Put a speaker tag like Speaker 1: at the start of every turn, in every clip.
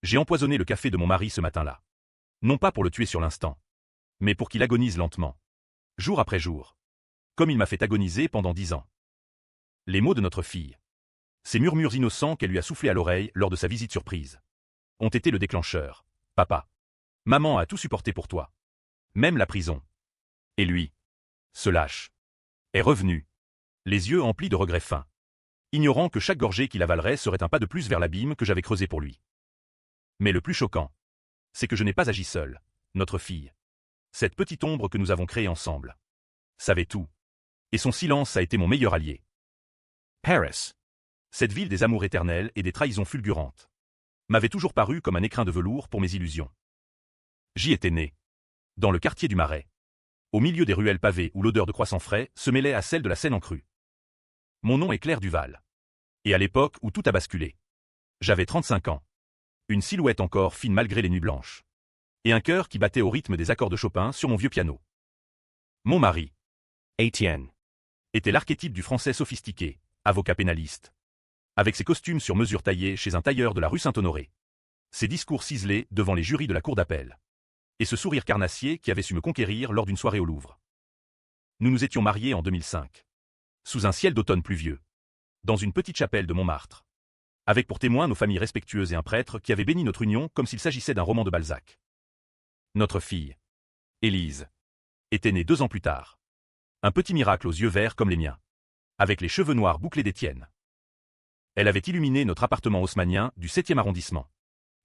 Speaker 1: J'ai empoisonné le café de mon mari ce matin-là. Non pas pour le tuer sur l'instant, mais pour qu'il agonise lentement. Jour après jour. Comme il m'a fait agoniser pendant 10 ans. Les mots de notre fille. Ces murmures innocents qu'elle lui a soufflés à l'oreille lors de sa visite surprise. Ont été le déclencheur. Papa. Maman a tout supporté pour toi. Même la prison. Et lui. Se lâche. Est revenu. Les yeux emplis de regrets fins. Ignorant que chaque gorgée qu'il avalerait serait un pas de plus vers l'abîme que j'avais creusé pour lui. Mais le plus choquant, c'est que je n'ai pas agi seul, notre fille. Cette petite ombre que nous avons créée ensemble. Savait tout. Et son silence a été mon meilleur allié. Paris. Cette ville des amours éternels et des trahisons fulgurantes. M'avait toujours paru comme un écrin de velours pour mes illusions. J'y étais né. Dans le quartier du Marais. Au milieu des ruelles pavées où l'odeur de croissants frais se mêlait à celle de la Seine en crue. Mon nom est Claire Duval. Et à l'époque où tout a basculé. J'avais 35 ans. Une silhouette encore fine malgré les nuits blanches. Et un cœur qui battait au rythme des accords de Chopin sur mon vieux piano. Mon mari, Étienne, était l'archétype du français sophistiqué, avocat pénaliste. Avec ses costumes sur mesure taillés chez un tailleur de la rue Saint-Honoré. Ses discours ciselés devant les jurys de la cour d'appel. Et ce sourire carnassier qui avait su me conquérir lors d'une soirée au Louvre. Nous nous étions mariés en 2005. Sous un ciel d'automne pluvieux. Dans une petite chapelle de Montmartre. Avec pour témoins nos familles respectueuses et un prêtre qui avait béni notre union comme s'il s'agissait d'un roman de Balzac. Notre fille, Élise, était née 2 ans plus tard. Un petit miracle aux yeux verts comme les miens. Avec les cheveux noirs bouclés d'Étienne. Elle avait illuminé notre appartement haussmannien du 7e arrondissement.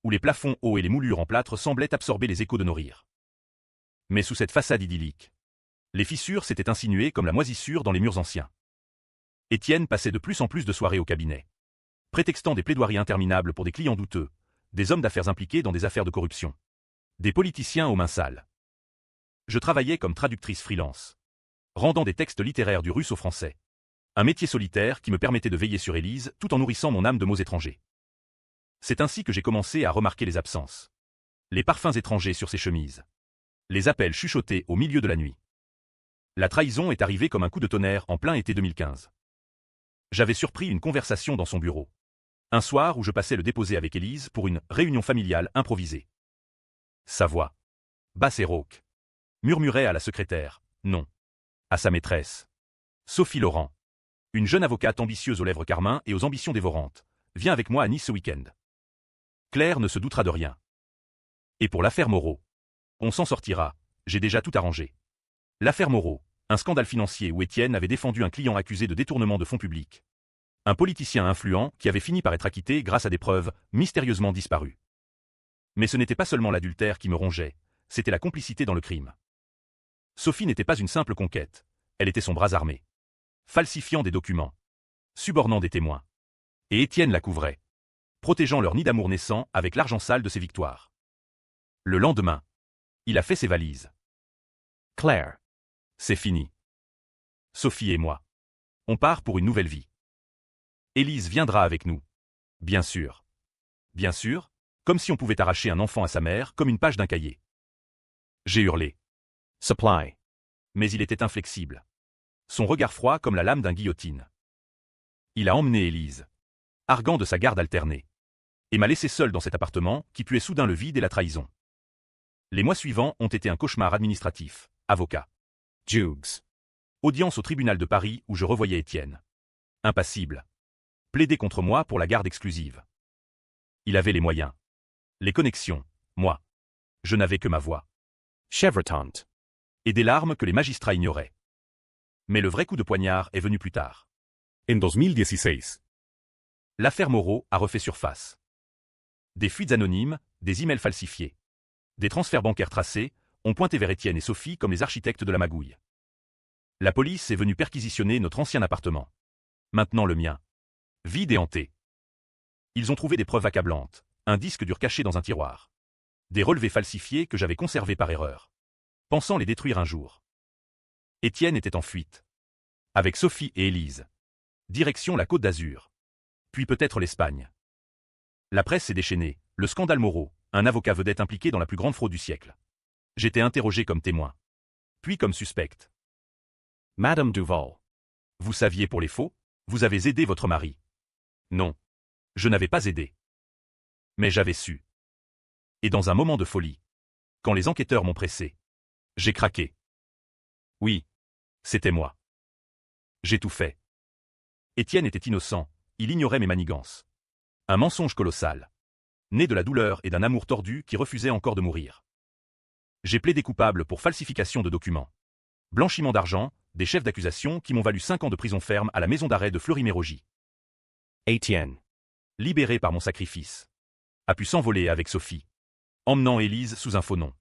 Speaker 1: Où les plafonds hauts et les moulures en plâtre semblaient absorber les échos de nos rires. Mais sous cette façade idyllique, les fissures s'étaient insinuées comme la moisissure dans les murs anciens. Étienne passait de plus en plus de soirées au cabinet. Prétextant des plaidoiries interminables pour des clients douteux, des hommes d'affaires impliqués dans des affaires de corruption. Des politiciens aux mains sales. Je travaillais comme traductrice freelance. Rendant des textes littéraires du russe au français. Un métier solitaire qui me permettait de veiller sur Élise tout en nourrissant mon âme de mots étrangers. C'est ainsi que j'ai commencé à remarquer les absences. Les parfums étrangers sur ses chemises. Les appels chuchotés au milieu de la nuit. La trahison est arrivée comme un coup de tonnerre en plein été 2015. J'avais surpris une conversation dans son bureau. Un soir où je passais le déposer avec Élise pour une réunion familiale improvisée. Sa voix, basse et rauque, murmurait à la secrétaire, non, à sa maîtresse. Sophie Laurent, une jeune avocate ambitieuse aux lèvres carmin et aux ambitions dévorantes, viens avec moi à Nice ce week-end. Claire ne se doutera de rien. Et pour l'affaire Moreau, on s'en sortira, j'ai déjà tout arrangé. L'affaire Moreau, un scandale financier où Étienne avait défendu un client accusé de détournement de fonds publics. Un politicien influent qui avait fini par être acquitté grâce à des preuves mystérieusement disparues. Mais ce n'était pas seulement l'adultère qui me rongeait, c'était la complicité dans le crime. Sophie n'était pas une simple conquête, elle était son bras armé. Falsifiant des documents. Subornant des témoins. Et Étienne la couvrait. Protégeant leur nid d'amour naissant avec l'argent sale de ses victoires. Le lendemain, il a fait ses valises. Claire. C'est fini. Sophie et moi. On part pour une nouvelle vie. Élise viendra avec nous. Bien sûr. Bien sûr, comme si on pouvait arracher un enfant à sa mère comme une page d'un cahier. J'ai hurlé. Supply. Mais il était inflexible. Son regard froid comme la lame d'un guillotine. Il a emmené Élise. Arguant de sa garde alternée. Et m'a laissé seul dans cet appartement qui puait soudain le vide et la trahison. Les mois suivants ont été un cauchemar administratif. Avocat. Jugs. Audience au tribunal de Paris où je revoyais Étienne. Impassible. Plaider contre moi pour la garde exclusive. Il avait les moyens. Les connexions, moi. Je n'avais que ma voix. Chèvretante. Et des larmes que les magistrats ignoraient. Mais le vrai coup de poignard est venu plus tard.
Speaker 2: En 2016.
Speaker 1: L'affaire Moreau a refait surface. Des fuites anonymes, des emails falsifiés. Des transferts bancaires tracés ont pointé vers Étienne et Sophie comme les architectes de la magouille. La police est venue perquisitionner notre ancien appartement. Maintenant le mien. Vide et hanté. Ils ont trouvé des preuves accablantes, un disque dur caché dans un tiroir. Des relevés falsifiés que j'avais conservés par erreur. Pensant les détruire un jour. Étienne était en fuite. Avec Sophie et Élise. Direction la Côte d'Azur. Puis peut-être l'Espagne. La presse s'est déchaînée, le scandale Moreau, un avocat vedette impliqué dans la plus grande fraude du siècle. J'étais interrogé comme témoin. Puis comme suspecte. Madame Duval. Vous saviez pour les faux? Vous avez aidé votre mari. Non. Je n'avais pas aidé. Mais j'avais su. Et dans un moment de folie, quand les enquêteurs m'ont pressé, j'ai craqué. Oui, c'était moi. J'ai tout fait. Étienne était innocent, il ignorait mes manigances. Un mensonge colossal, né de la douleur et d'un amour tordu qui refusait encore de mourir. J'ai plaidé coupable pour falsification de documents, blanchiment d'argent, des chefs d'accusation qui m'ont valu 5 ans de prison ferme à la maison d'arrêt de Fleury-Mérogis.
Speaker 2: Étienne,
Speaker 1: Libéré par mon sacrifice, a pu s'envoler avec Sophie, emmenant Élise sous un faux nom.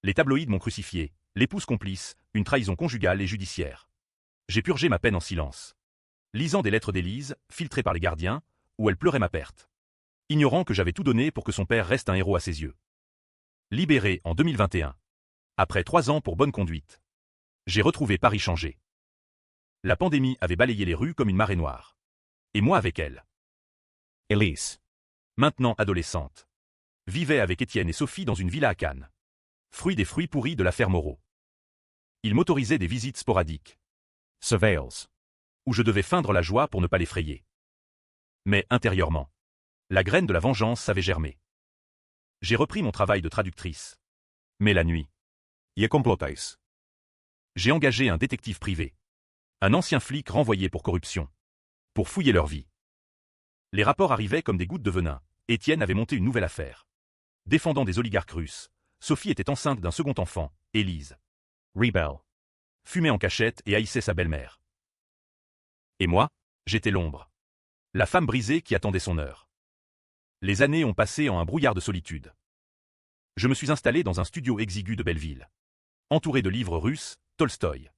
Speaker 1: Les tabloïds m'ont crucifié, l'épouse complice, une trahison conjugale et judiciaire. J'ai purgé ma peine en silence, lisant des lettres d'Élise, filtrées par les gardiens, où elle pleurait ma perte, ignorant que j'avais tout donné pour que son père reste un héros à ses yeux. Libéré en 2021, après 3 ans pour bonne conduite, j'ai retrouvé Paris changé. La pandémie avait balayé les rues comme une marée noire. Et moi avec elle.
Speaker 2: Élise,
Speaker 1: Maintenant adolescente, vivait avec Étienne et Sophie dans une villa à Cannes. Fruit des fruits pourris de l'affaire Moreau. Ils m'autorisaient des visites sporadiques,
Speaker 2: Surveils,
Speaker 1: où je devais feindre la joie pour ne pas l'effrayer. Mais intérieurement, la graine de la vengeance avait germé. J'ai repris mon travail de traductrice. Mais la nuit,
Speaker 2: je complotais.
Speaker 1: j'ai engagé un détective privé. Un ancien flic renvoyé pour corruption. Pour fouiller leur vie. Les rapports arrivaient comme des gouttes de venin. Étienne avait monté une nouvelle affaire. Défendant des oligarques russes, Sophie était enceinte d'un second enfant, Élise.
Speaker 2: Rebelle,
Speaker 1: Fumait en cachette et haïssait sa belle-mère. Et moi, j'étais l'ombre. La femme brisée qui attendait son heure. Les années ont passé en un brouillard de solitude. Je me suis installé dans un studio exigu de Belleville. Entouré de livres russes, Tolstoï,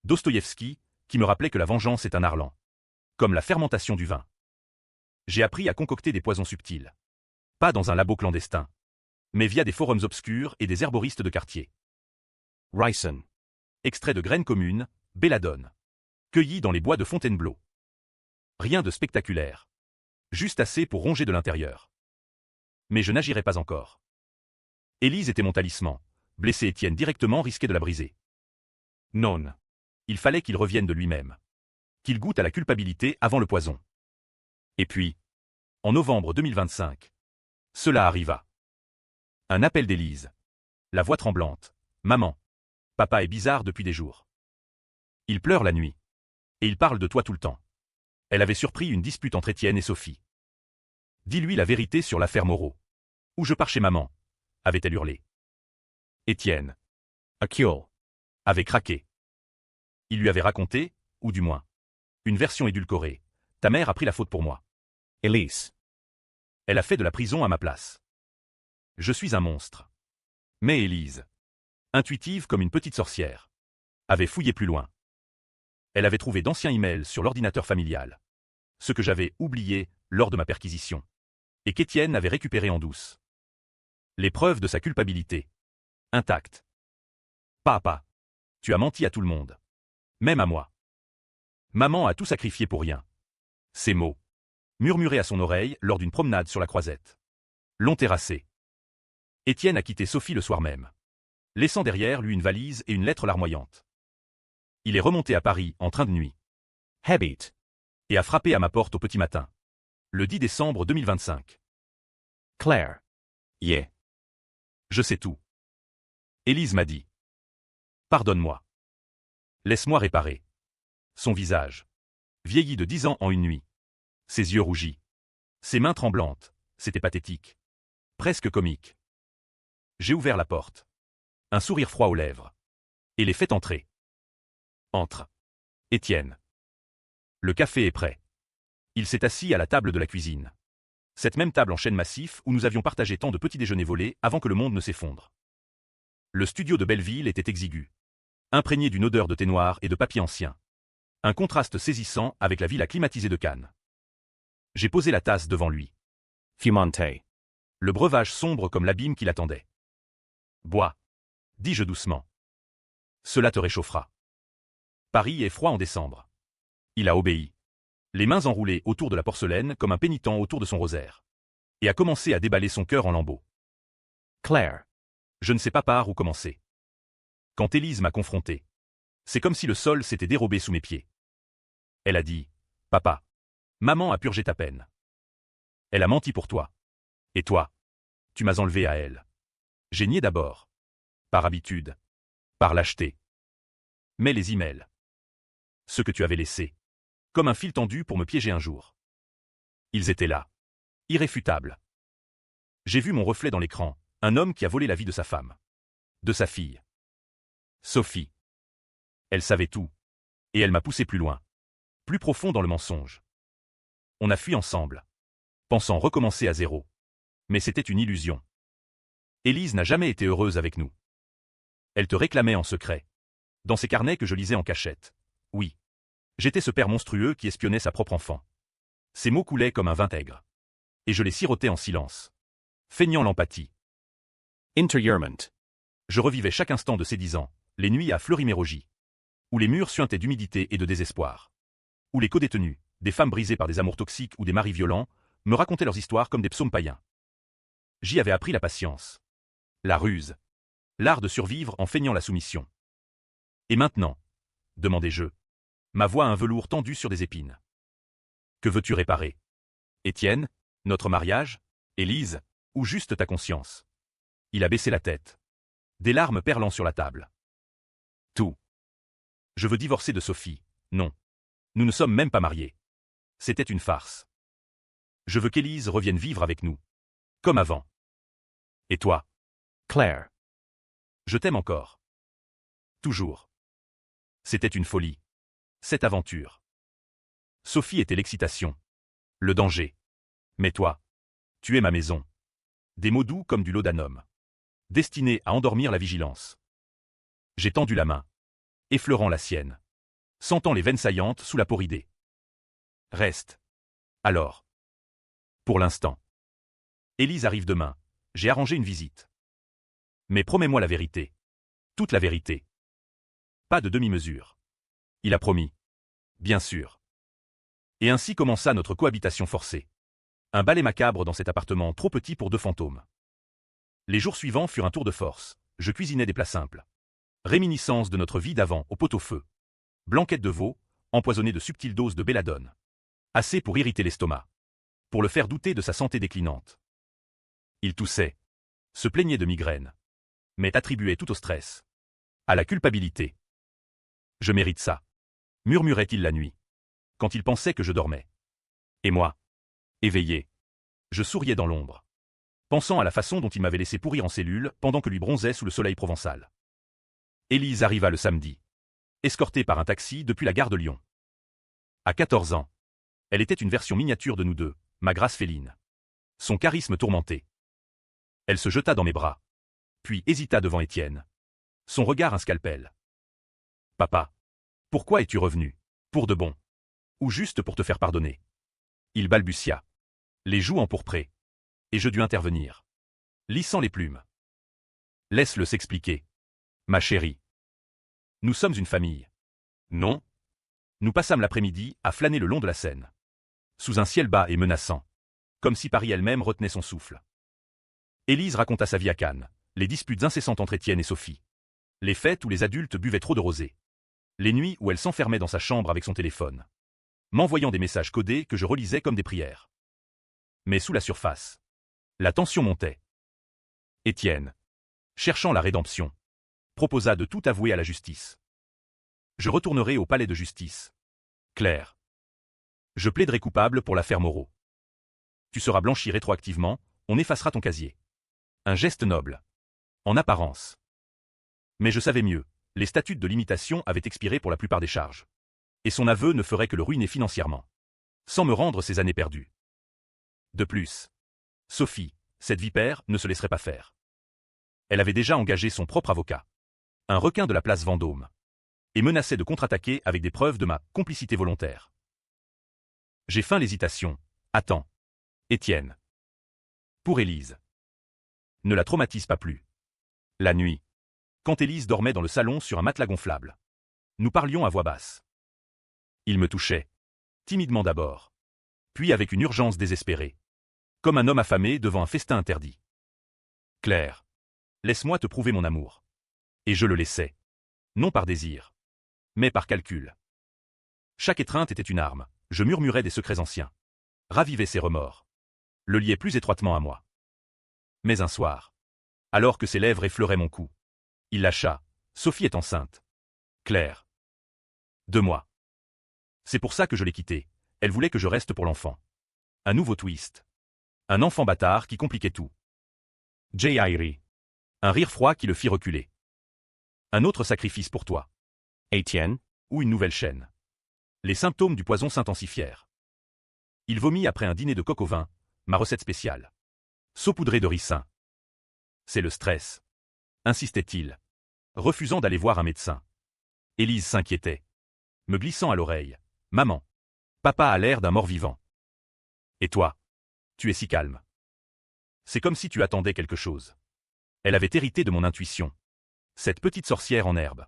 Speaker 1: Dostoïevski, qui me rappelaient que la vengeance est un harlan. Comme la fermentation du vin. J'ai appris à concocter des poisons subtils. Pas dans un labo clandestin, mais via des forums obscurs et des herboristes de quartier.
Speaker 2: Ricin,
Speaker 1: Extrait de graines communes, belladone. Cueilli dans les bois de Fontainebleau. Rien de spectaculaire. Juste assez pour ronger de l'intérieur. Mais je n'agirai pas encore. Élise était mon talisman. Blesser Étienne directement risquait de la briser.
Speaker 2: non,
Speaker 1: Il fallait qu'il revienne de lui-même. Qu'il goûte à la culpabilité avant le poison. Et puis, en novembre 2025, cela arriva. Un appel d'Élise. La voix tremblante. Maman. Papa est bizarre depuis des jours. Il pleure la nuit. Et il parle de toi tout le temps. Elle avait surpris une dispute entre Étienne et Sophie. Dis-lui la vérité sur l'affaire Moreau. Ou je pars chez maman, avait-elle hurlé. Étienne
Speaker 2: Acule,
Speaker 1: avait craqué. Il lui avait raconté, ou du moins, une version édulcorée. Ta mère a pris la faute pour moi.
Speaker 2: Élise,
Speaker 1: Elle a fait de la prison à ma place. Je suis un monstre. Mais Élise, intuitive comme une petite sorcière, avait fouillé plus loin. Elle avait trouvé d'anciens emails sur l'ordinateur familial. Ce que j'avais oublié lors de ma perquisition. Et qu'Étienne avait récupéré en douce. Les preuves de sa culpabilité. Intactes. Pas à pas. Tu as menti à tout le monde. Même à moi. Maman a tout sacrifié pour rien. Ces mots. Murmurés à son oreille lors d'une promenade sur la Croisette. L'ont terrassé. Étienne a quitté Sophie le soir même. Laissant derrière lui une valise et une lettre larmoyante. Il est remonté à Paris en train de nuit.
Speaker 2: Habit,
Speaker 1: Et a frappé à ma porte au petit matin. Le 10 décembre 2025.
Speaker 2: Claire, yeah,
Speaker 1: Je sais tout. Élise m'a dit. Pardonne-moi. Laisse-moi réparer. Son visage. Vieilli de 10 ans en une nuit. Ses yeux rougis. Ses mains tremblantes. C'était pathétique. Presque comique. J'ai ouvert la porte. Un sourire froid aux lèvres. Et les fait entrer. Entre. Étienne. Le café est prêt. Il s'est assis à la table de la cuisine. Cette même table en chêne massif où nous avions partagé tant de petits déjeuners volés avant que le monde ne s'effondre. Le studio de Belleville était exigu. Imprégné d'une odeur de thé noir et de papier ancien. Un contraste saisissant avec la villa climatisée de Cannes. J'ai posé la tasse devant lui.
Speaker 2: Fumante,
Speaker 1: Le breuvage sombre comme l'abîme qui l'attendait. Bois. Dis-je doucement. Cela te réchauffera. Paris est froid en décembre. Il a obéi. Les mains enroulées autour de la porcelaine comme un pénitent autour de son rosaire. Et a commencé à déballer son cœur en lambeaux.
Speaker 2: Claire,
Speaker 1: Je ne sais pas par où commencer. Quand Élise m'a confronté, c'est comme si le sol s'était dérobé sous mes pieds. Elle a dit, « Papa, maman a purgé ta peine. Elle a menti pour toi. Et toi, Tu m'as enlevé à elle. J'ai nié d'abord. Par habitude. Par lâcheté. Mais les emails. Ce que tu avais laissé. Comme un fil tendu pour me piéger un jour. Ils étaient là. Irréfutables. J'ai vu mon reflet dans l'écran, un homme qui a volé la vie de sa femme. De sa fille. Sophie. Elle savait tout. Et elle m'a poussé plus loin. Plus profond dans le mensonge. On a fui ensemble. Pensant recommencer à zéro. Mais c'était une illusion. Élise n'a jamais été heureuse avec nous. Elle te réclamait en secret. Dans ses carnets que je lisais en cachette. Oui. J'étais ce père monstrueux qui espionnait sa propre enfant. Ses mots coulaient comme un vinaigre. Et je les sirotais en silence. Feignant l'empathie.
Speaker 2: Interurement.
Speaker 1: Je revivais chaque instant de ces 10 ans, les nuits à Fleury-Mérogis. Où les murs suintaient d'humidité et de désespoir. Où les codétenus, des femmes brisées par des amours toxiques ou des maris violents, me racontaient leurs histoires comme des psaumes païens. J'y avais appris la patience. La ruse. L'art de survivre en feignant la soumission. Et maintenant, demandai-je, ma voix a un velours tendu sur des épines. Que veux-tu réparer? Étienne? Notre mariage? Élise? Ou juste ta conscience? Il a baissé la tête. Des larmes perlant sur la table. Tout. Je veux divorcer de Sophie. Non. Nous ne sommes même pas mariés. C'était une farce. Je veux qu'Élise revienne vivre avec nous. Comme avant. Et toi?
Speaker 2: Claire.
Speaker 1: Je t'aime encore. Toujours. C'était une folie. Cette aventure. Sophie était l'excitation. Le danger. Mais toi, tu es ma maison. Des mots doux comme du laudanum. Destinés à endormir la vigilance. J'ai tendu la main. Effleurant la sienne. Sentant les veines saillantes sous la peau ridée. Reste. Alors. Pour l'instant. Élise arrive demain. J'ai arrangé une visite. Mais promets-moi la vérité. Toute la vérité. Pas de demi-mesure. Il a promis. Bien sûr. Et ainsi commença notre cohabitation forcée. Un balai macabre dans cet appartement trop petit pour 2 fantômes. Les jours suivants furent un tour de force. Je cuisinais des plats simples. Réminiscence de notre vie d'avant au pot-au-feu. Blanquette de veau, empoisonnée de subtiles doses de belladone. Assez pour irriter l'estomac. Pour le faire douter de sa santé déclinante. Il toussait. Se plaignait de migraine. Mais attribuait tout au stress. À la culpabilité. Je mérite ça. Murmurait-il la nuit. Quand il pensait que je dormais. Et moi, éveillé, je souriais dans l'ombre. Pensant à la façon dont il m'avait laissé pourrir en cellule pendant que lui bronzait sous le soleil provençal. Élise arriva le samedi. Escortée par un taxi depuis la gare de Lyon. À 14 ans. Elle était une version miniature de nous deux, ma grâce féline. Son charisme tourmenté. Elle se jeta dans mes bras. Puis hésita devant Étienne. Son regard un scalpel. Papa. Pourquoi es-tu revenu? Pour de bon. Ou juste pour te faire pardonner? Il balbutia. Les joues empourprées. Et je dus intervenir. Lissant les plumes. Laisse-le s'expliquer. Ma chérie. Nous sommes une famille. Non? Nous passâmes l'après-midi à flâner le long de la Seine. Sous un ciel bas et menaçant. Comme si Paris elle-même retenait son souffle. Élise raconta sa vie à Cannes, les disputes incessantes entre Étienne et Sophie. Les fêtes où les adultes buvaient trop de rosé. Les nuits où elle s'enfermait dans sa chambre avec son téléphone. M'envoyant des messages codés que je relisais comme des prières. Mais sous la surface. La tension montait. Étienne, cherchant la rédemption, proposa de tout avouer à la justice. Je retournerai au palais de justice. Claire. Je plaiderai coupable pour l'affaire Moreau. Tu seras blanchi rétroactivement, on effacera ton casier. Un geste noble. En apparence. Mais je savais mieux, les statuts de limitation avaient expiré pour la plupart des charges. Et son aveu ne ferait que le ruiner financièrement. Sans me rendre ses années perdues. De plus. Sophie, cette vipère, ne se laisserait pas faire. Elle avait déjà engagé son propre avocat. Un requin de la place Vendôme. Et menaçait de contre-attaquer avec des preuves de ma complicité volontaire. J'ai feint l'hésitation. Attends. Étienne. Pour Élise. Ne la traumatise pas plus. La nuit. Quand Élise dormait dans le salon sur un matelas gonflable. Nous parlions à voix basse. Il me touchait. Timidement d'abord. Puis avec une urgence désespérée. Comme un homme affamé devant un festin interdit. Claire. Laisse-moi te prouver mon amour. Et je le laissais. Non par désir. Mais par calcul. Chaque étreinte était une arme. Je murmurais des secrets anciens. Ravivais ses remords. Le liais plus étroitement à moi. Mais un soir, alors que ses lèvres effleuraient mon cou, il lâcha. Sophie est enceinte. Claire. 2 mois. C'est pour ça que je l'ai quittée. Elle voulait que je reste pour l'enfant. Un nouveau twist. Un enfant bâtard qui compliquait tout.
Speaker 2: Jairi.
Speaker 1: Un rire froid qui le fit reculer. Un autre sacrifice pour toi.
Speaker 2: Etienne.
Speaker 1: Ou une nouvelle chaîne. Les symptômes du poison s'intensifièrent. Il vomit après un dîner de coq au vin, ma recette spéciale. Saupoudré de ricin. C'est le stress. Insistait-il, refusant d'aller voir un médecin. Élise s'inquiétait, me glissant à l'oreille. Maman. Papa a l'air d'un mort-vivant. Et toi? Tu es si calme. C'est comme si tu attendais quelque chose. Elle avait hérité de mon intuition. Cette petite sorcière en herbe.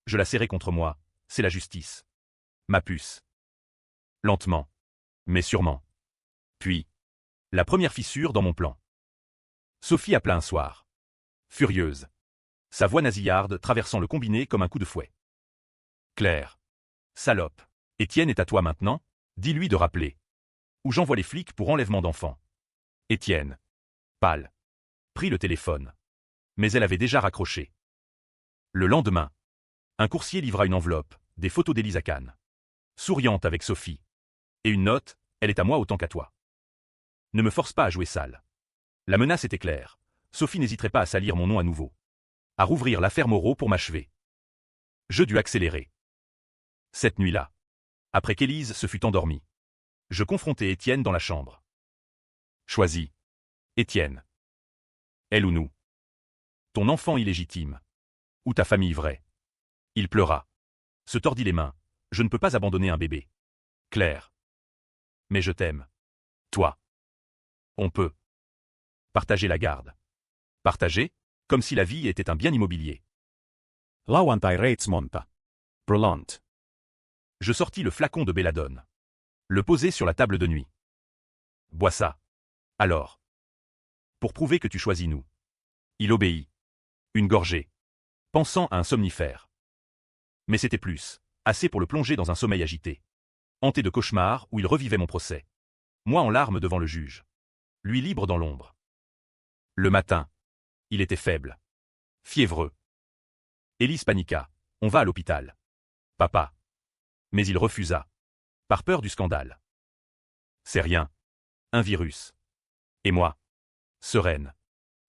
Speaker 1: Je la serrais contre moi, c'est la justice. Ma puce. Lentement. Mais sûrement. Puis, la première fissure dans mon plan. Sophie appela un soir. Furieuse. Sa voix nasillarde traversant le combiné comme un coup de fouet. Claire. Salope. Étienne est à toi maintenant? Dis-lui de rappeler. Ou j'envoie les flics pour enlèvement d'enfants. Étienne. Pâle. Prit le téléphone. Mais elle avait déjà raccroché. Le lendemain, un coursier livra une enveloppe, des photos d'Élise à Cannes. Souriante avec Sophie. Et une note, elle est à moi autant qu'à toi. Ne me force pas à jouer sale. La menace était claire. Sophie n'hésiterait pas à salir mon nom à nouveau. À rouvrir l'affaire Moreau pour m'achever. Je dus accélérer. Cette nuit-là, après qu'Élise se fût endormie, je confrontai Étienne dans la chambre. Choisis. Étienne. Elle ou nous. Ton enfant illégitime. Ou ta famille vraie. Il pleura. Se tordit les mains. Je ne peux pas abandonner un bébé. Claire. Mais je t'aime. Toi. On peut. Partager la garde. Partager, comme si la vie était un bien immobilier.
Speaker 2: Lauantai Reitsmonta. Brolant.
Speaker 1: Je sortis le flacon de belladone. Le posai sur la table de nuit. Bois ça. Alors. Pour prouver que tu choisis nous. Il obéit. Une gorgée. Pensant à un somnifère. Mais c'était plus. Assez pour le plonger dans un sommeil agité. Hanté de cauchemars où il revivait mon procès. Moi en larmes devant le juge. Lui libre dans l'ombre. Le matin. Il était faible. Fiévreux. Élise paniqua. On va à l'hôpital. Papa. Mais il refusa. Par peur du scandale. C'est rien. Un virus. Et moi. Sereine.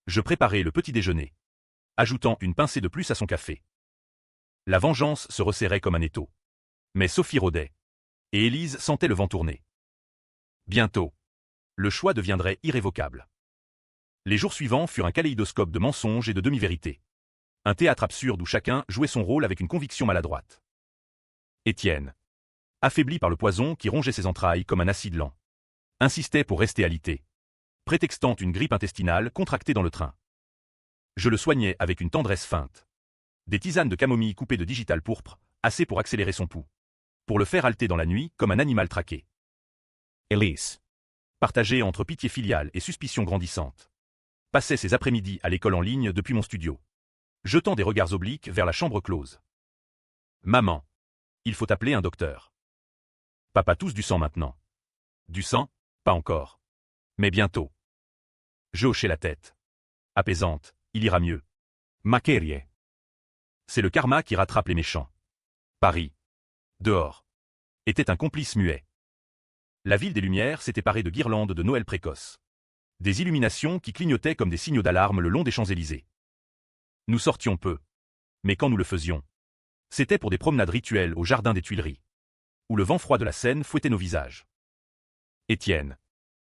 Speaker 1: Je préparai le petit déjeuner. Ajoutant une pincée de plus à son café. La vengeance se resserrait comme un étau. Mais Sophie rôdait. Et Élise sentait le vent tourner. Bientôt. Le choix deviendrait irrévocable. Les jours suivants furent un kaléidoscope de mensonges et de demi-vérités. Un théâtre absurde où chacun jouait son rôle avec une conviction maladroite. Étienne, affaibli par le poison qui rongeait ses entrailles comme un acide lent, insistait pour rester alité, prétextant une grippe intestinale contractée dans le train. Je le soignais avec une tendresse feinte. Des tisanes de camomille coupées de digital pourpre, assez pour accélérer son pouls. Pour le faire halter dans la nuit comme un animal traqué.
Speaker 2: Elise.
Speaker 1: Partagé entre pitié filiale et suspicion grandissante. Passait ses après-midi à l'école en ligne depuis mon studio. Jetant des regards obliques vers la chambre close. Maman. Il faut appeler un docteur. Papa tousse du sang maintenant. Du sang? Pas encore. Mais bientôt. Je hochai la tête. Apaisante, il ira mieux.
Speaker 2: Makerie.
Speaker 1: C'est le karma qui rattrape les méchants. Paris. Dehors. Était un complice muet. La ville des Lumières s'était parée de guirlandes de Noël précoces. Des illuminations qui clignotaient comme des signaux d'alarme le long des Champs-Élysées. Nous sortions peu. Mais quand nous le faisions, c'était pour des promenades rituelles au jardin des Tuileries, où le vent froid de la Seine fouettait nos visages. Étienne,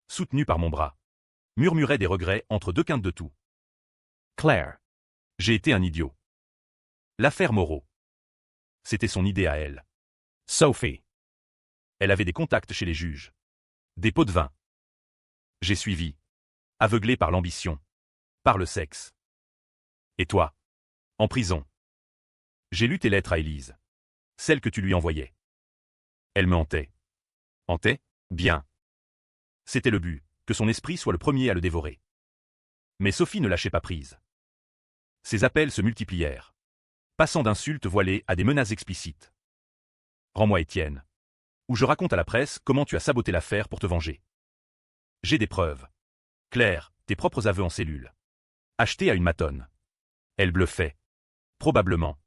Speaker 1: soutenu par mon bras, murmurait des regrets entre deux quintes de tout.
Speaker 2: Claire.
Speaker 1: J'ai été un idiot. L'affaire Moreau. C'était son idée à elle.
Speaker 2: Sophie.
Speaker 1: Elle avait des contacts chez les juges. Des pots de vin. J'ai suivi. Aveuglé par l'ambition. Par le sexe. Et toi? En prison. J'ai lu tes lettres à Élise. Celles que tu lui envoyais. Elle me hantait. Hantait? Bien. C'était le but, que son esprit soit le premier à le dévorer. Mais Sophie ne lâchait pas prise. Ses appels se multiplièrent. Passant d'insultes voilées à des menaces explicites. Rends-moi Étienne. Ou je raconte à la presse comment tu as saboté l'affaire pour te venger. J'ai des preuves. Claire, tes propres aveux en cellule. Achetés à une matonne. Elle bluffait. Probablement.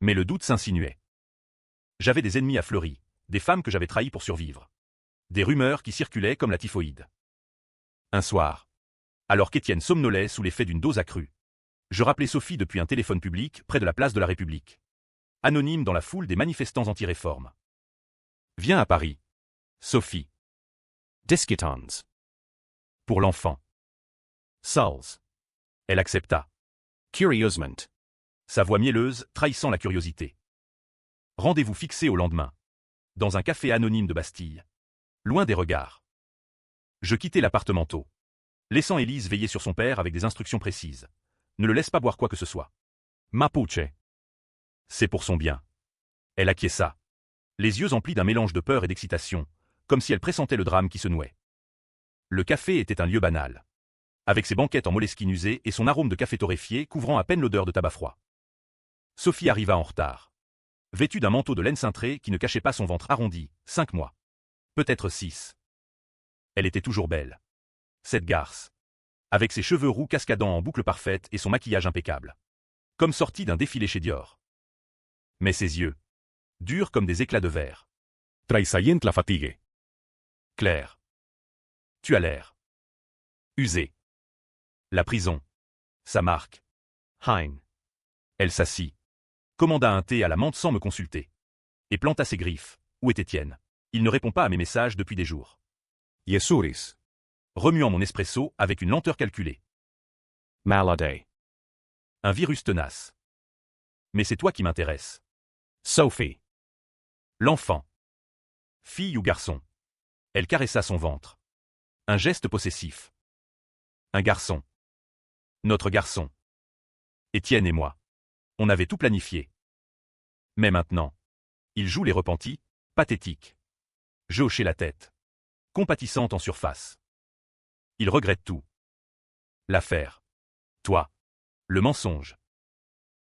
Speaker 1: Mais le doute s'insinuait. J'avais des ennemis à Fleury, des femmes que j'avais trahies pour survivre. Des rumeurs qui circulaient comme la typhoïde. Un soir, alors qu'Étienne somnolait sous l'effet d'une dose accrue, je rappelais Sophie depuis un téléphone public près de la place de la République. Anonyme dans la foule des manifestants anti-réforme. Viens à Paris. Sophie.
Speaker 2: Discutons.
Speaker 1: Pour l'enfant.
Speaker 2: Sulls.
Speaker 1: Elle accepta.
Speaker 2: Curiousement.
Speaker 1: Sa voix mielleuse trahissant la curiosité. Rendez-vous fixé au lendemain. Dans un café anonyme de Bastille. Loin des regards. Je quittai l'appartement tôt. Laissant Élise veiller sur son père avec des instructions précises. Ne le laisse pas boire quoi que ce soit.
Speaker 2: Mapuche.
Speaker 1: C'est pour son bien. Elle acquiesça. Les yeux emplis d'un mélange de peur et d'excitation, comme si elle pressentait le drame qui se nouait. Le café était un lieu banal. Avec ses banquettes en moleskine usée et son arôme de café torréfié couvrant à peine l'odeur de tabac froid. Sophie arriva en retard. Vêtue d'un manteau de laine cintrée qui ne cachait pas son ventre arrondi, 5 mois. Peut-être 6. Elle était toujours belle. Cette garce. Avec ses cheveux roux cascadant en boucles parfaites et son maquillage impeccable. Comme sortie d'un défilé chez Dior. Mais ses yeux. Durs comme des éclats de verre.
Speaker 2: Traisaient la fatigue.
Speaker 1: Claire. Tu as l'air. Usé. La prison. Sa marque.
Speaker 2: Hein.
Speaker 1: Elle s'assit. Commanda un thé à la menthe sans me consulter. Et planta ses griffes. Où est Étienne? Il ne répond pas à mes messages depuis des jours.
Speaker 2: Yesuris.
Speaker 1: Remuant mon espresso avec une lenteur calculée.
Speaker 2: Malade.
Speaker 1: Un virus tenace. Mais c'est toi qui m'intéresse.
Speaker 2: Sophie.
Speaker 1: L'enfant. Fille ou garçon? Elle caressa son ventre. Un geste possessif. Un garçon. Notre garçon. Étienne et moi. On avait tout planifié. Mais maintenant, il joue les repentis, pathétiques. Je hochai la tête. Compatissante en surface. Il regrette tout. L'affaire. Toi. Le mensonge.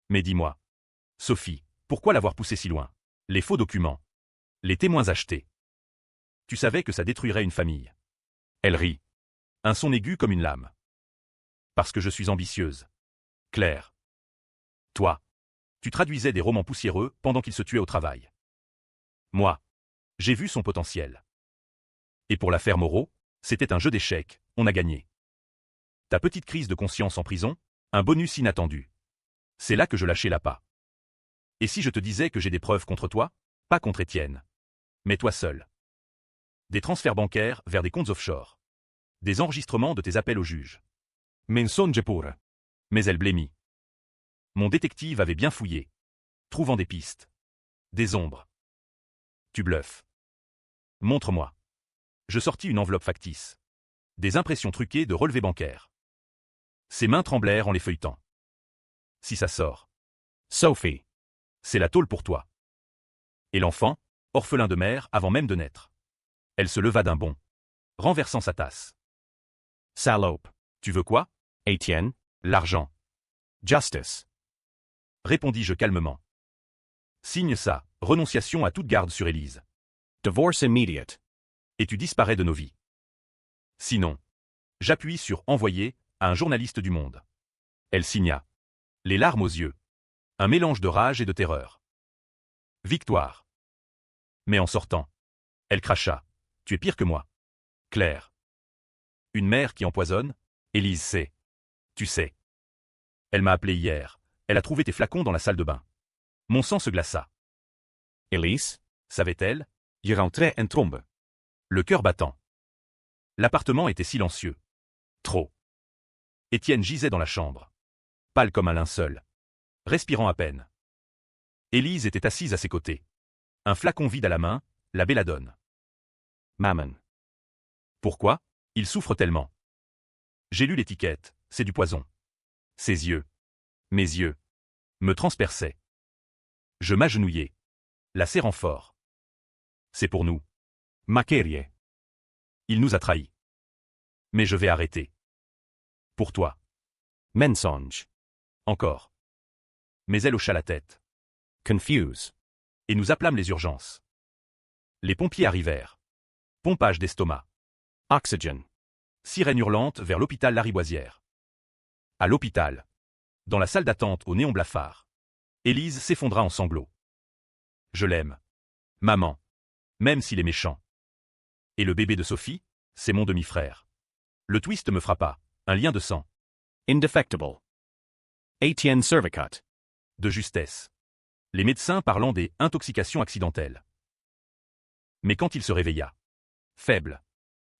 Speaker 1: Mais dis-moi. Sophie, pourquoi l'avoir poussé si loin? Les faux documents. Les témoins achetés. Tu savais que ça détruirait une famille. Elle rit. Un son aigu comme une lame. Parce que je suis ambitieuse. Claire. Toi. Tu traduisais des romans poussiéreux pendant qu'il se tuait au travail. Moi. J'ai vu son potentiel. Et pour l'affaire Moreau, c'était un jeu d'échecs, on a gagné. Ta petite crise de conscience en prison, un bonus inattendu. C'est là que je lâchais l'appât. Et si je te disais que j'ai des preuves contre toi? Pas contre Étienne. Mais toi seul. Des transferts bancaires vers des comptes offshore. Des enregistrements de tes appels au juge.
Speaker 2: Mensonge pure.
Speaker 1: Mais elle blêmit. Mon détective avait bien fouillé. Trouvant des pistes. Des ombres. Tu bluffes. Montre-moi. Je sortis une enveloppe factice. Des impressions truquées de relevés bancaires. Ses mains tremblèrent en les feuilletant. Si ça sort.
Speaker 2: Sophie.
Speaker 1: C'est la tôle pour toi. Et l'enfant, orphelin de mère avant même de naître. Elle se leva d'un bond. Renversant sa tasse.
Speaker 2: Salope.
Speaker 1: Tu veux quoi?
Speaker 2: Étienne.
Speaker 1: L'argent.
Speaker 2: Justice.
Speaker 1: Répondis-je calmement. Signe ça, renonciation à toute garde sur Élise.
Speaker 2: Divorce immediate.
Speaker 1: Et tu disparais de nos vies. Sinon, j'appuie sur envoyer à un journaliste du Monde. Elle signa. Les larmes aux yeux. Un mélange de rage et de terreur. Victoire. Mais en sortant, elle cracha. Tu es pire que moi. Claire. Une mère qui empoisonne? Élise sait. Tu sais. Elle m'a appelé hier. Elle a trouvé tes flacons dans la salle de bain. Mon sang se glaça.
Speaker 2: Elise.
Speaker 1: Savait-elle?
Speaker 2: Je rentrais en trombe.
Speaker 1: Le cœur battant. L'appartement était silencieux. Trop. Étienne gisait dans la chambre. Pâle comme un linceul. Respirant à peine. Élise était assise à ses côtés. Un flacon vide à la main, la belladone.
Speaker 2: Mammon.
Speaker 1: Pourquoi? Il souffre tellement. J'ai lu l'étiquette, c'est du poison. Ses yeux. Mes yeux. Me transperçaient. Je m'agenouillai. La serrant fort. C'est pour nous.
Speaker 2: Maquerie.
Speaker 1: Il nous a trahis. Mais je vais arrêter. Pour toi.
Speaker 2: Mensonge.
Speaker 1: Encore. Mais elle hocha la tête.
Speaker 2: Confuse.
Speaker 1: Et nous appelâmes les urgences. Les pompiers arrivèrent. Pompage d'estomac.
Speaker 2: Oxygen.
Speaker 1: Sirène hurlante vers l'hôpital Lariboisière. À l'hôpital. Dans la salle d'attente au néon blafard. Élise s'effondra en sanglots. Je l'aime. Maman. Même s'il est méchant. Et le bébé de Sophie, c'est mon demi-frère. Le twist me frappa. Un lien de sang.
Speaker 2: Indefectible. Etienne Servicott.
Speaker 1: De justesse. Les médecins parlant des intoxications accidentelles. Mais quand il se réveilla. Faible.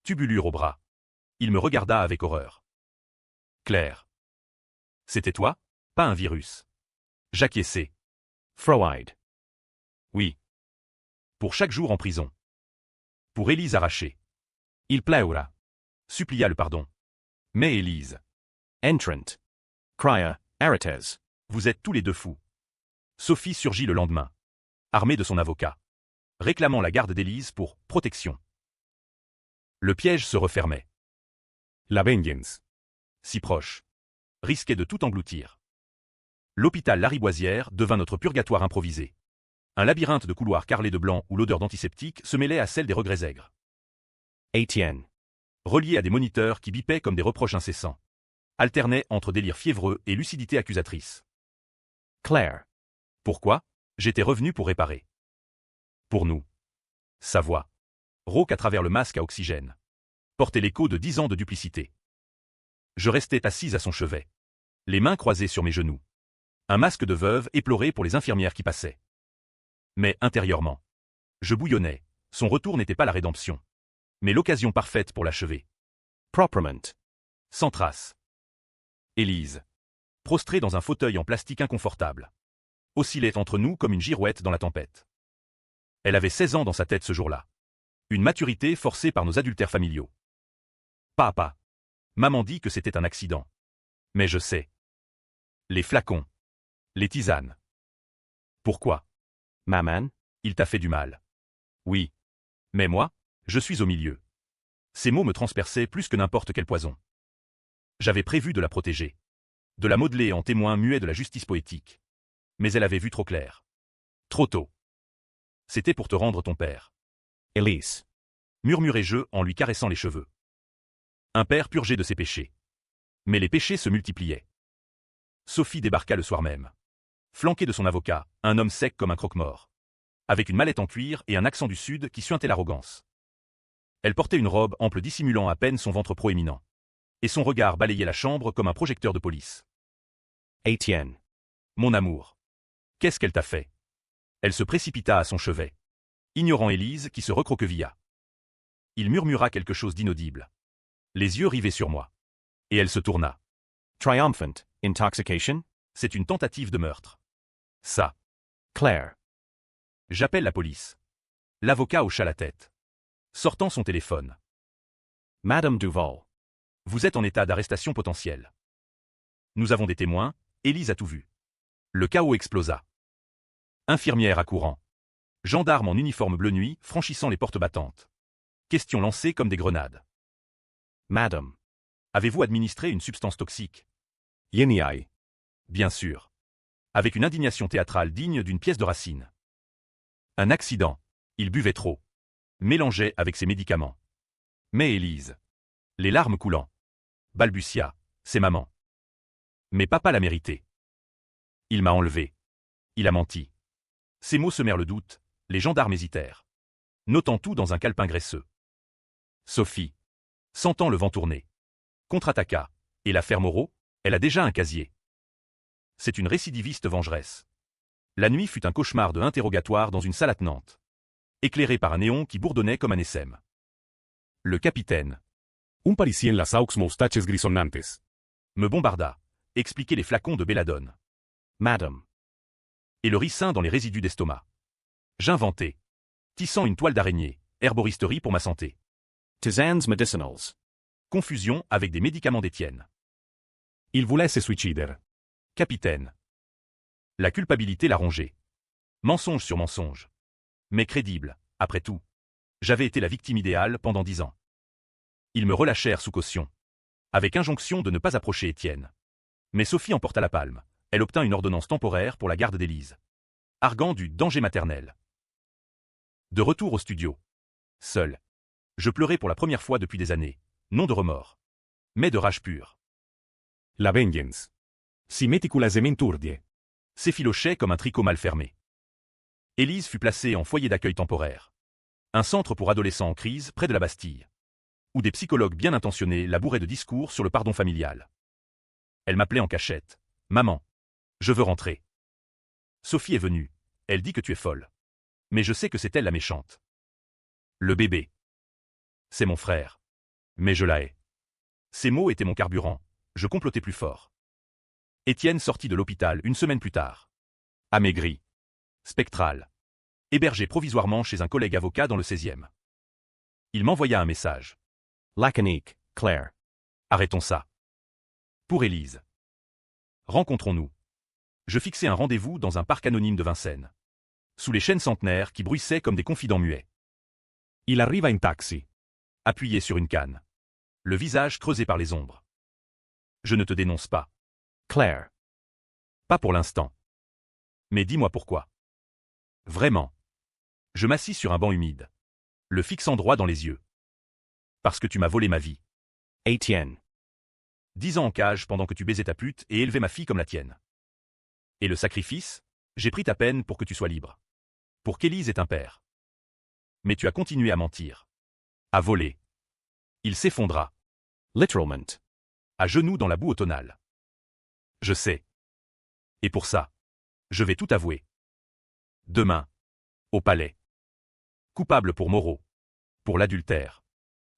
Speaker 1: Tubulure au bras. Il me regarda avec horreur. Claire. C'était toi? Pas un virus. J'acquiesçai.
Speaker 2: Freud.
Speaker 1: Oui. Pour chaque jour en prison. Pour Élise arrachée.
Speaker 2: Il pleura.
Speaker 1: Supplia le pardon. Mais Élise.
Speaker 2: Entrant. Cria, Arates.
Speaker 1: Vous êtes tous les deux fous. Sophie surgit le lendemain. Armée de son avocat. Réclamant la garde d'Élise pour protection. Le piège se refermait.
Speaker 2: La vengeance.
Speaker 1: Si proche. Risquait de tout engloutir. L'hôpital Lariboisière devint notre purgatoire improvisé. Un labyrinthe de couloirs carrelés de blanc où l'odeur d'antiseptique se mêlait à celle des regrets aigres.
Speaker 2: Etienne.
Speaker 1: Reliés à des moniteurs qui bipaient comme des reproches incessants. Alternaient entre délire fiévreux et lucidité accusatrice.
Speaker 2: Claire.
Speaker 1: Pourquoi? J'étais revenu pour réparer. Pour nous. Sa voix. Rauque à travers le masque à oxygène. Portait l'écho de 10 ans de duplicité. Je restais assise à son chevet. Les mains croisées sur mes genoux. Un masque de veuve éploré pour les infirmières qui passaient. Mais intérieurement. Je bouillonnais. Son retour n'était pas la rédemption. Mais l'occasion parfaite pour l'achever.
Speaker 2: Proprement.
Speaker 1: Sans trace. Élise. Prostrée dans un fauteuil en plastique inconfortable. Oscillait entre nous comme une girouette dans la tempête. Elle avait 16 ans dans sa tête ce jour-là. Une maturité forcée par nos adultères familiaux. Papa. Maman dit que c'était un accident. Mais je sais. Les flacons. Les tisanes. Pourquoi?
Speaker 2: Maman.
Speaker 1: Il t'a fait du mal. Oui. Mais moi, je suis au milieu. Ces mots me transperçaient plus que n'importe quel poison. J'avais prévu de la protéger. De la modeler en témoin muet de la justice poétique. Mais elle avait vu trop clair. Trop tôt. C'était pour te rendre ton père.
Speaker 2: Elise.
Speaker 1: Murmurai-je en lui caressant les cheveux. Un père purgé de ses péchés. Mais les péchés se multipliaient. Sophie débarqua le soir même. Flanquée de son avocat, un homme sec comme un croque-mort. Avec une mallette en cuir et un accent du sud qui suintait l'arrogance. Elle portait une robe ample dissimulant à peine son ventre proéminent. Et son regard balayait la chambre comme un projecteur de police.
Speaker 2: Etienne.
Speaker 1: Mon amour. Qu'est-ce qu'elle t'a fait? Elle se précipita à son chevet. Ignorant Élise qui se recroquevilla. Il murmura quelque chose d'inaudible. Les yeux rivés sur moi. Et elle se tourna.
Speaker 2: Triumphant. Intoxication.
Speaker 1: C'est une tentative de meurtre. Ça.
Speaker 2: Claire.
Speaker 1: J'appelle la police. L'avocat hocha la tête. Sortant son téléphone.
Speaker 2: Madame Duval.
Speaker 1: Vous êtes en état d'arrestation potentielle. Nous avons des témoins, Élise a tout vu. Le chaos explosa. Infirmière accourant. Gendarmes en uniforme bleu nuit franchissant les portes battantes. Questions lancées comme des grenades.
Speaker 2: Madame.
Speaker 1: Avez-vous administré une substance toxique?
Speaker 2: Yeniai.
Speaker 1: Bien sûr. Avec une indignation théâtrale digne d'une pièce de Racine. Un accident. Il buvait trop. Mélangeait avec ses médicaments. Mais Élise. Les larmes coulant. Balbutia. C'est maman. Mais papa l'a mérité. Il m'a enlevé. Il a menti. Ces mots semèrent le doute, les gendarmes hésitèrent. Notant tout dans un calepin graisseux. Sophie. Sentant le vent tourner. Contre-attaqua. Et l'affaire Moreau, elle a déjà un casier. C'est une récidiviste vengeresse. La nuit fut un cauchemar de interrogatoire dans une salle attenante. Éclairée par un néon qui bourdonnait comme un essaim. Le capitaine.
Speaker 3: Un parisien las aux moustaches grisonnantes.
Speaker 1: Me bombarda. Expliquer les flacons de belladone.
Speaker 2: Madame.
Speaker 1: Et le ricin dans les résidus d'estomac. J'inventai. Tissant une toile d'araignée, herboristerie pour ma santé.
Speaker 2: Tisanes medicinals.
Speaker 1: Confusion avec des médicaments d'Étienne.
Speaker 3: Il voulait se suicider.
Speaker 1: Capitaine. La culpabilité l'a rongé. Mensonge sur mensonge. Mais crédible, après tout. J'avais été la victime idéale pendant 10 ans. Ils me relâchèrent sous caution. Avec injonction de ne pas approcher Étienne. Mais Sophie emporta la palme. Elle obtint une ordonnance temporaire pour la garde d'Élise. Arguant du danger maternel. De retour au studio. Seul. Je pleurais pour la première fois depuis des années. Non de remords, mais de rage pure.
Speaker 3: La vengeance. Si meticulas menturdie.
Speaker 1: S'effilochait comme un tricot mal fermé. Élise fut placée en foyer d'accueil temporaire. Un centre pour adolescents en crise près de la Bastille. Où des psychologues bien intentionnés la bourraient de discours sur le pardon familial. Elle m'appelait en cachette. « Maman. Je veux rentrer. » Sophie est venue. Elle dit que tu es folle. Mais je sais que c'est elle la méchante. Le bébé. C'est mon frère. Mais je la hais. Ces mots étaient mon carburant. Je complotais plus fort. Étienne sortit de l'hôpital une semaine plus tard. Amaigri. Spectral. Hébergé provisoirement chez un collègue avocat dans le 16e. Il m'envoya un message.
Speaker 2: Laconique, Claire.
Speaker 1: Arrêtons ça. Pour Élise. Rencontrons-nous. Je fixai un rendez-vous dans un parc anonyme de Vincennes. Sous les chênes centenaires qui bruissaient comme des confidents muets.
Speaker 3: Il arriva in taxi.
Speaker 1: Appuyé sur une canne. Le visage creusé par les ombres. Je ne te dénonce pas.
Speaker 2: Claire.
Speaker 1: Pas pour l'instant. Mais dis-moi pourquoi. Vraiment. Je m'assis sur un banc humide. Le fixant droit dans les yeux. Parce que tu m'as volé ma vie.
Speaker 2: Étienne.
Speaker 1: 10 ans en cage pendant que tu baisais ta pute et élevais ma fille comme la tienne. Et le sacrifice, j'ai pris ta peine pour que tu sois libre. Pour qu'Élise ait un père. Mais tu as continué à mentir. À voler. Il s'effondra.
Speaker 2: Literalment.
Speaker 1: À genoux dans la boue automnale. Je sais. Et pour ça, je vais tout avouer. Demain. Au palais. Coupable pour Moreau. Pour l'adultère.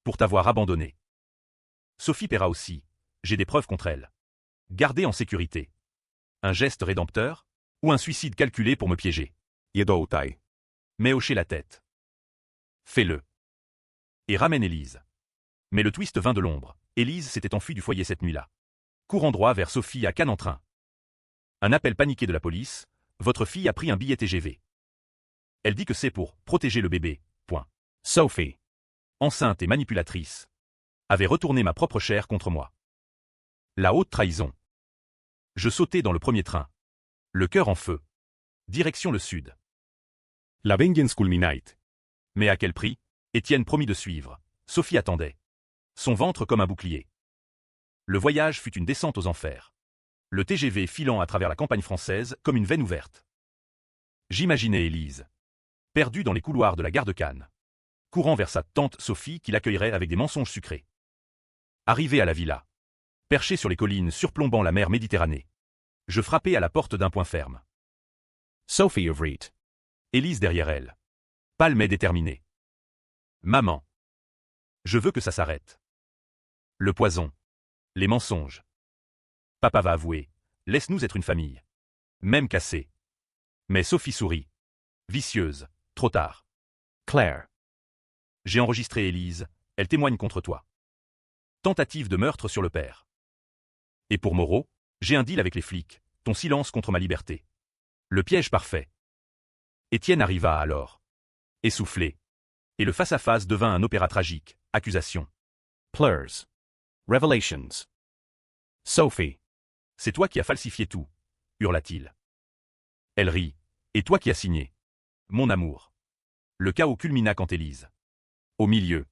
Speaker 1: Pour t'avoir abandonné. Sophie paiera aussi. J'ai des preuves contre elle. Gardée en sécurité. Un geste rédempteur, ou un suicide calculé pour me piéger.
Speaker 3: Iedoutai.
Speaker 1: Mais hocher la tête. Fais-le. Et ramène Élise. Mais le twist vint de l'ombre. Élise s'était enfuie du foyer cette nuit-là. Courant droit vers Sophie à Cannes en train. Un appel paniqué de la police. Votre fille a pris un billet TGV. Elle dit que c'est pour protéger le bébé. Point.
Speaker 2: Sophie.
Speaker 1: Enceinte et manipulatrice. Avait retourné ma propre chair contre moi. La haute trahison. Je sautai dans le premier train. Le cœur en feu. Direction le sud.
Speaker 3: La vengeance culminate.
Speaker 1: Mais à quel prix? Étienne promit de suivre. Sophie attendait. Son ventre comme un bouclier. Le voyage fut une descente aux enfers. Le TGV filant à travers la campagne française comme une veine ouverte. J'imaginais Élise. Perdue dans les couloirs de la gare de Cannes. Courant vers sa tante Sophie qui l'accueillerait avec des mensonges sucrés. Arrivé à la villa. Perché sur les collines surplombant la mer Méditerranée. Je frappai à la porte d'un poing ferme.
Speaker 2: Sophie ouvrit.
Speaker 1: Élise derrière elle. Pâle mais déterminée. Maman. Je veux que ça s'arrête. Le poison. Les mensonges. Papa va avouer. Laisse-nous être une famille. Même cassée. Mais Sophie sourit. Vicieuse. Trop tard.
Speaker 2: Claire.
Speaker 1: J'ai enregistré Élise. Elle témoigne contre toi. Tentative de meurtre sur le père. Et pour Moreau, j'ai un deal avec les flics. Ton silence contre ma liberté. Le piège parfait. Étienne arriva alors. Essoufflé. Et le face-à-face devint un opéra tragique. Accusation.
Speaker 2: Pleurs. Revelations. Sophie.
Speaker 1: C'est toi qui as falsifié tout, hurla-t-il. Elle rit. Et toi qui as signé. Mon amour. Le chaos culmina quand Élise. Au milieu.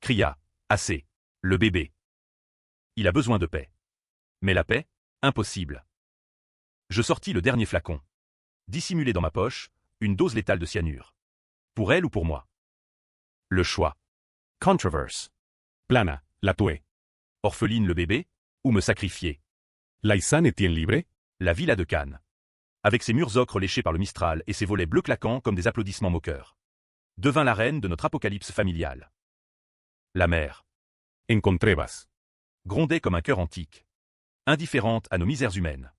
Speaker 1: Cria. Assez. Le bébé. Il a besoin de paix. Mais la paix? Impossible. Je sortis le dernier flacon. Dissimulé dans ma poche, une dose létale de cyanure. Pour elle ou pour moi? Le choix.
Speaker 2: Controverse.
Speaker 3: Plana. La tué.
Speaker 1: Orpheline le bébé? Ou me sacrifier?
Speaker 3: Laisan Etienne libre.
Speaker 1: La villa de Cannes. Avec ses murs ocre léchés par le Mistral et ses volets bleus claquants comme des applaudissements moqueurs. Devint la reine de notre apocalypse familial. La mère.
Speaker 3: Encontrevas.
Speaker 1: Grondait comme un cœur antique. Indifférente à nos misères humaines.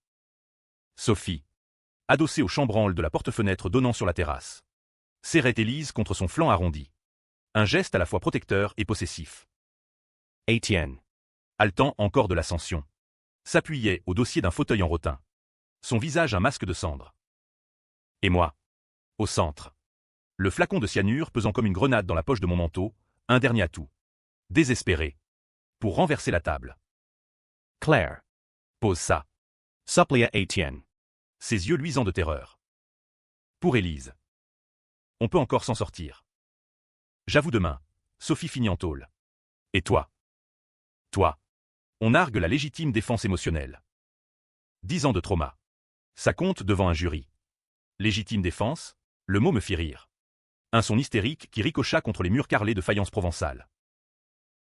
Speaker 1: Sophie. Adossée au chambranle de la porte-fenêtre donnant sur la terrasse. Serrait Élise contre son flanc arrondi. Un geste à la fois protecteur et possessif.
Speaker 2: Étienne.
Speaker 1: Haletant encore de l'ascension. S'appuyait au dossier d'un fauteuil en rotin. Son visage un masque de cendre. Et moi. Au centre. Le flacon de cyanure pesant comme une grenade dans la poche de mon manteau, un dernier atout. Désespéré. Pour renverser la table.
Speaker 2: Claire.
Speaker 1: Pose ça.
Speaker 2: Supplia Étienne.
Speaker 1: Ses yeux luisants de terreur. Pour Élise. On peut encore s'en sortir. J'avoue demain. Sophie finit en tôle. Et toi? Toi. On nargue la légitime défense émotionnelle. 10 ans de trauma. Ça compte devant un jury. Légitime défense, le mot me fit rire. Un son hystérique qui ricocha contre les murs carrelés de faïence provençale.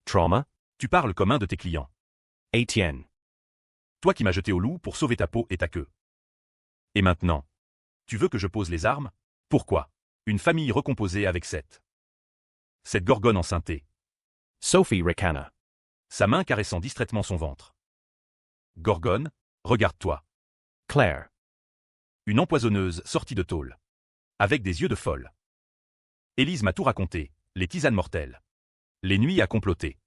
Speaker 2: Trauma?
Speaker 1: Tu parles comme un de tes clients.
Speaker 2: Etienne.
Speaker 1: Toi qui m'as jeté au loup pour sauver ta peau et ta queue. Et maintenant? Tu veux que je pose les armes? Pourquoi? Une famille recomposée avec cette gorgone enceintée.
Speaker 2: Sophie ricana.
Speaker 1: Sa main caressant distraitement son ventre. Gorgone, regarde-toi.
Speaker 2: Claire.
Speaker 1: Une empoisonneuse sortie de tôle. Avec des yeux de folle. Élise m'a tout raconté, les tisanes mortelles. Les nuits à comploter.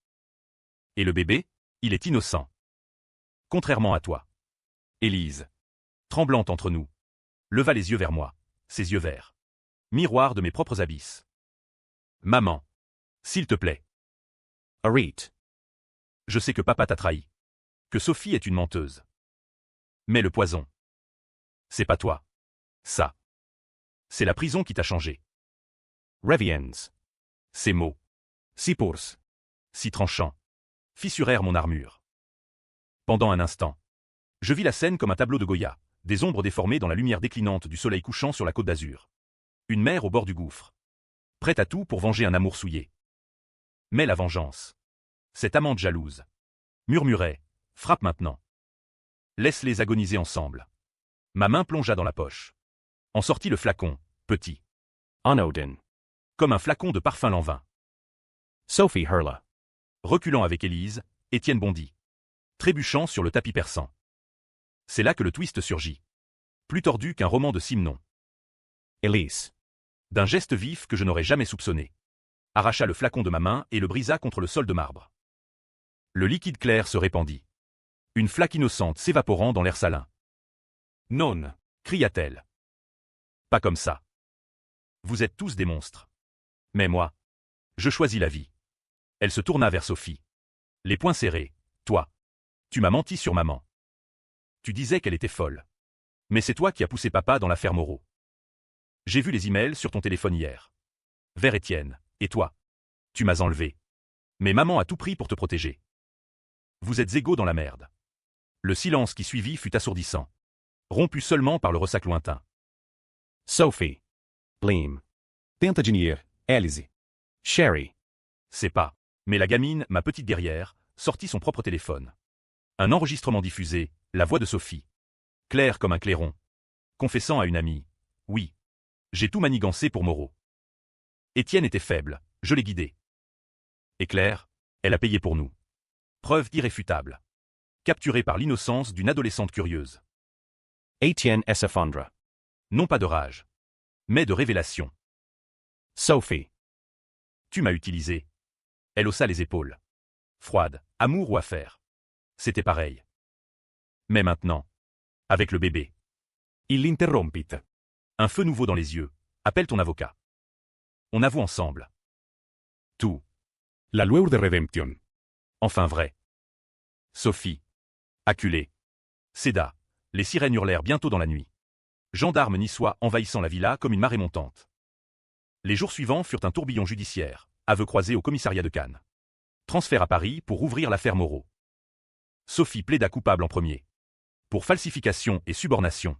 Speaker 1: Et le bébé, il est innocent. Contrairement à toi. Élise. Tremblante entre nous. Leva les yeux vers moi, ses yeux verts. Miroir de mes propres abysses. Maman. S'il te plaît.
Speaker 2: Arit.
Speaker 1: Je sais que papa t'a trahi. Que Sophie est une menteuse. Mais le poison. C'est pas toi. Ça. C'est la prison qui t'a changé.
Speaker 2: Reviens.
Speaker 1: Ces mots.
Speaker 2: Si pours.
Speaker 1: Si tranchants. Fissurèrent mon armure. Pendant un instant. Je vis la scène comme un tableau de Goya, des ombres déformées dans la lumière déclinante du soleil couchant sur la côte d'Azur. Une mer au bord du gouffre. Prête à tout pour venger un amour souillé. Mais la vengeance. Cette amante jalouse. Murmurait, frappe maintenant. Laisse-les agoniser ensemble. Ma main plongea dans la poche. En sortit le flacon, petit.
Speaker 2: Onodin.
Speaker 1: Comme un flacon de parfum lanvin.
Speaker 2: Sophie hurla.
Speaker 1: Reculant avec Élise, Étienne bondit. Trébuchant sur le tapis persan. C'est là que le twist surgit. Plus tordu qu'un roman de Simenon.
Speaker 2: Elise.
Speaker 1: D'un geste vif que je n'aurais jamais soupçonné. Arracha le flacon de ma main et le brisa contre le sol de marbre. Le liquide clair se répandit. Une flaque innocente s'évaporant dans l'air salin. Non, cria-t-elle. Pas comme ça. Vous êtes tous des monstres. Mais moi, je choisis la vie. Elle se tourna vers Sophie. Les poings serrés. Toi. Tu m'as menti sur maman. Tu disais qu'elle était folle. Mais c'est toi qui as poussé papa dans l'affaire Moreau. J'ai vu les emails sur ton téléphone hier. Vers Étienne. Et toi? Tu m'as enlevé. Mais maman a tout pris pour te protéger. Vous êtes égaux dans la merde. Le silence qui suivit fut assourdissant. Rompu seulement par le ressac lointain.
Speaker 2: Sophie. Bleem.
Speaker 3: Tenta de nier, Élise.
Speaker 2: Sherry.
Speaker 1: C'est pas. Mais la gamine, ma petite guerrière, sortit son propre téléphone. Un enregistrement diffusé, la voix de Sophie. Claire comme un clairon. Confessant à une amie. Oui. J'ai tout manigancé pour Moreau. Étienne était faible, je l'ai guidé. Et Claire, elle a payé pour nous. Preuve irréfutable. Capturée par l'innocence d'une adolescente curieuse.
Speaker 2: Etienne s'effondra.
Speaker 1: Non pas de rage. Mais de révélation.
Speaker 2: Sophie.
Speaker 1: Tu m'as utilisé. Elle haussa les épaules. Froide, amour ou affaire. C'était pareil. Mais maintenant. Avec le bébé.
Speaker 3: Il l'interrompit.
Speaker 1: Un feu nouveau dans les yeux. Appelle ton avocat. On avoue ensemble. Tout.
Speaker 3: La lueur de redemption.
Speaker 1: Enfin vrai. Sophie. Acculée. Céda. Les sirènes hurlèrent bientôt dans la nuit. Gendarmes niçois envahissant la villa comme une marée montante. Les jours suivants furent un tourbillon judiciaire, aveux croisés au commissariat de Cannes. Transfert à Paris pour ouvrir l'affaire Moreau. Sophie plaida coupable en premier. Pour falsification et subornation.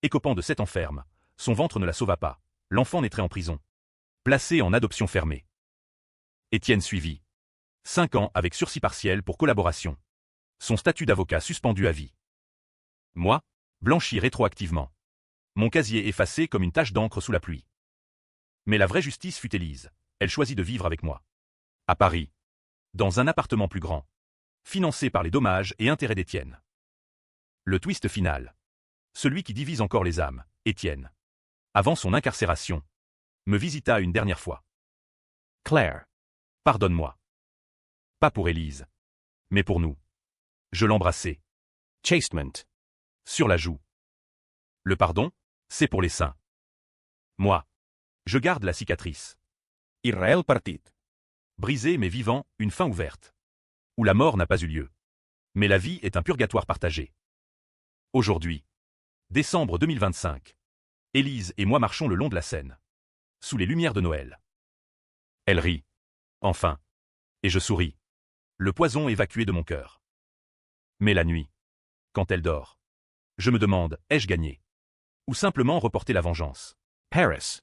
Speaker 1: Écopant de 7 ans ferme, son ventre ne la sauva pas, l'enfant naîtrait en prison. Placé en adoption fermée. Étienne suivit. 5 ans avec sursis partiel pour collaboration. Son statut d'avocat suspendu à vie. Moi, blanchi rétroactivement. Mon casier effacé comme une tache d'encre sous la pluie. Mais la vraie justice fut Élise. Elle choisit de vivre avec moi. À Paris. Dans un appartement plus grand. Financé par les dommages et intérêts d'Étienne. Le twist final. Celui qui divise encore les âmes, Étienne. Avant son incarcération. Me visita une dernière fois.
Speaker 2: Claire.
Speaker 1: Pardonne-moi. Pas pour Élise. Mais pour nous. Je l'embrassai.
Speaker 2: Chastement.
Speaker 1: Sur la joue. Le pardon, c'est pour les saints. Moi. Je garde la cicatrice.
Speaker 3: Israël partit.
Speaker 1: Brisé mais vivant, une fin ouverte. Où la mort n'a pas eu lieu. Mais la vie est un purgatoire partagé. Aujourd'hui. Décembre 2025. Élise et moi marchons le long de la Seine. Sous les lumières de Noël. Elle rit. Enfin. Et je souris. Le poison évacué de mon cœur. Mais la nuit, quand elle dort, je me demande, ai-je gagné? Ou simplement reporter la vengeance?
Speaker 2: Paris.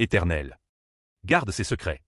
Speaker 1: Éternel. Garde ses secrets.